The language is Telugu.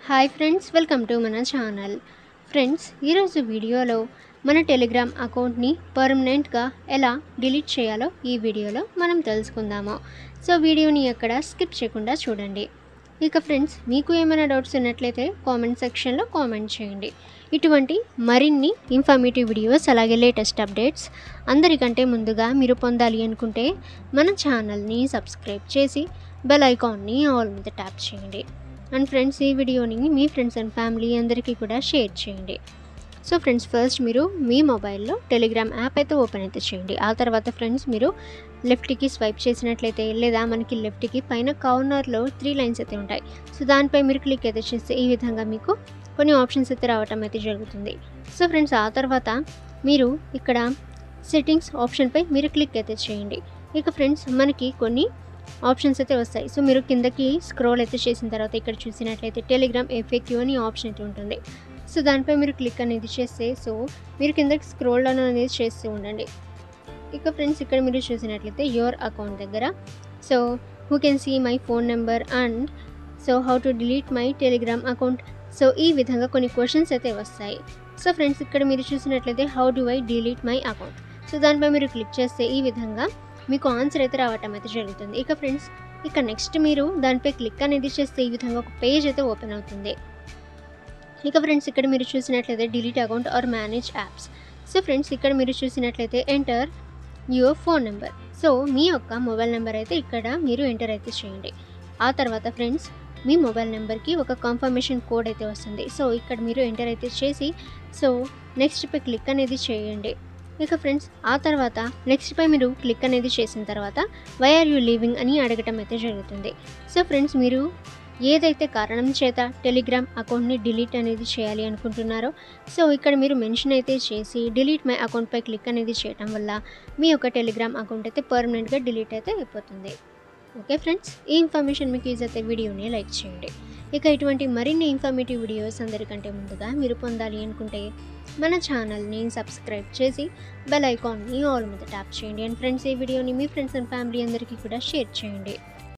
హాయ్ ఫ్రెండ్స్, వెల్కమ్ టు మన ఛానల్. ఫ్రెండ్స్, ఈరోజు వీడియోలో మన టెలిగ్రామ్ అకౌంట్ని పర్మనెంట్గా ఎలా డిలీట్ చేయాలో ఈ వీడియోలో మనం తెలుసుకుందాము. సో వీడియోని ఎక్కడ స్కిప్ చేయకుండా చూడండి. ఇక ఫ్రెండ్స్, మీకు ఏమైనా డౌట్స్ ఉన్నట్లయితే కామెంట్ సెక్షన్లో కామెంట్ చేయండి. ఇటువంటి మరిన్ని ఇన్ఫర్మేటివ్ వీడియోస్ అలాగే లేటెస్ట్ అప్డేట్స్ అందరికంటే ముందుగా మీరు పొందాలి అనుకుంటే మన ఛానల్ని సబ్స్క్రైబ్ చేసి బెల్ ఐకాన్ని ఆల్ మీద ట్యాప్ చేయండి. అండ్ ఫ్రెండ్స్, ఈ వీడియోని మీ ఫ్రెండ్స్ అండ్ ఫ్యామిలీ అందరికీ కూడా షేర్ చేయండి. సో ఫ్రెండ్స్, ఫస్ట్ మీరు మీ మొబైల్లో టెలిగ్రామ్ యాప్ అయితే ఓపెన్ అయితే చేయండి. ఆ తర్వాత ఫ్రెండ్స్, మీరు లెఫ్ట్కి స్వైప్ చేసినట్లయితే లేదా మనకి లెఫ్ట్కి పైన కార్నర్లో 3 లైన్స్ అయితే ఉంటాయి. సో దానిపై మీరు క్లిక్ అయితే చేస్తే ఈ విధంగా మీకు కొన్ని ఆప్షన్స్ అయితే రావటం అయితే జరుగుతుంది. సో ఫ్రెండ్స్, ఆ తర్వాత మీరు ఇక్కడ సెట్టింగ్స్ ఆప్షన్పై మీరు క్లిక్ అయితే చేయండి. ఇక ఫ్రెండ్స్, మనకి కొన్ని ఆప్షన్స్ అయితే వస్తాయి. సో మీరు కిందకి స్క్రోల్ అయితే చేసిన తర్వాత ఇక్కడ చూసినట్లయితే టెలిగ్రామ్ ఎఫ్ఏక్యూ అని ఆప్షన్ అయితే ఉంటుంది. సో దానిపై మీరు క్లిక్ అనేది చేస్తే సో మీరు కిందకి స్క్రోల్ డౌన్ అనేది చేస్తూ ఉండండి. ఇక ఫ్రెండ్స్, ఇక్కడ మీరు చూసినట్లయితే యువర్ అకౌంట్ దగ్గర so who can see my phone number and so how to delete my Telegram account, so ఈ విధంగా కొన్ని క్వశ్చన్స్ అయితే వస్తాయి. సో ఫ్రెండ్స్, ఇక్కడ మీరు చూసినట్లయితే how do I delete my account, so దానిపై మీరు క్లిక్ చేస్తే ఈ విధంగా మీకు ఆన్సర్ అయితే రావటం అయితే జరుగుతుంది. ఇక ఫ్రెండ్స్, ఇక నెక్స్ట్ మీరు దానిపై క్లిక్ అనేది చేస్తే ఈ విధంగా ఒక పేజ్ అయితే ఓపెన్ అవుతుంది. ఇక ఫ్రెండ్స్, ఇక్కడ మీరు చూసినట్లయితే delete account or manage apps. So friends, ఇక్కడ మీరు చూసినట్లయితే enter your phone number, so మీ యొక్క మొబైల్ నెంబర్ అయితే ఇక్కడ మీరు ఎంటర్ అయితే చేయండి. ఆ తర్వాత ఫ్రెండ్స్, మీ మొబైల్ నెంబర్కి ఒక కన్ఫర్మేషన్ కోడ్ అయితే వస్తుంది. సో ఇక్కడ మీరు ఎంటర్ అయితే చేసి సో నెక్స్ట్ పై క్లిక్ అనేది చేయండి. ఇక ఫ్రెండ్స్, ఆ తర్వాత నెక్స్ట్ పై మీరు క్లిక్ అనేది చేసిన తర్వాత వై ఆర్ యూ లీవింగ్ అని అడగటం అయితే జరుగుతుంది. సో ఫ్రెండ్స్, మీరు ఏదైతే కారణం చేత టెలిగ్రామ్ అకౌంట్ని డిలీట్ అనేది చేయాలి అనుకుంటున్నారో సో ఇక్కడ మీరు మెన్షన్ అయితే చేసి డిలీట్ మై అకౌంట్పై క్లిక్ అనేది చేయడం వల్ల మీ యొక్క టెలిగ్రామ్ అకౌంట్ అయితే పర్మనెంట్గా డిలీట్ అయితే అయిపోతుంది. ఓకే ఫ్రెండ్స్, ఈ ఇన్ఫర్మేషన్ మీకు యూజ్ అయితే వీడియోని లైక్ చేయండి. ఇక ఇటువంటి మరిన్ని ఇన్ఫర్మేటివ్ వీడియోస్ అందరికంటే ముందుగా మీరు పొందాలి అనుకుంటే మన ఛానల్ని సబ్స్క్రైబ్ చేసి బెల్ ఐకాన్ని ఆల్ మీద ట్యాప్ చేయండి. అండ్ ఫ్రెండ్స్, ఈ వీడియోని మీ ఫ్రెండ్స్ అండ్ ఫ్యామిలీ అందరికీ కూడా షేర్ చేయండి.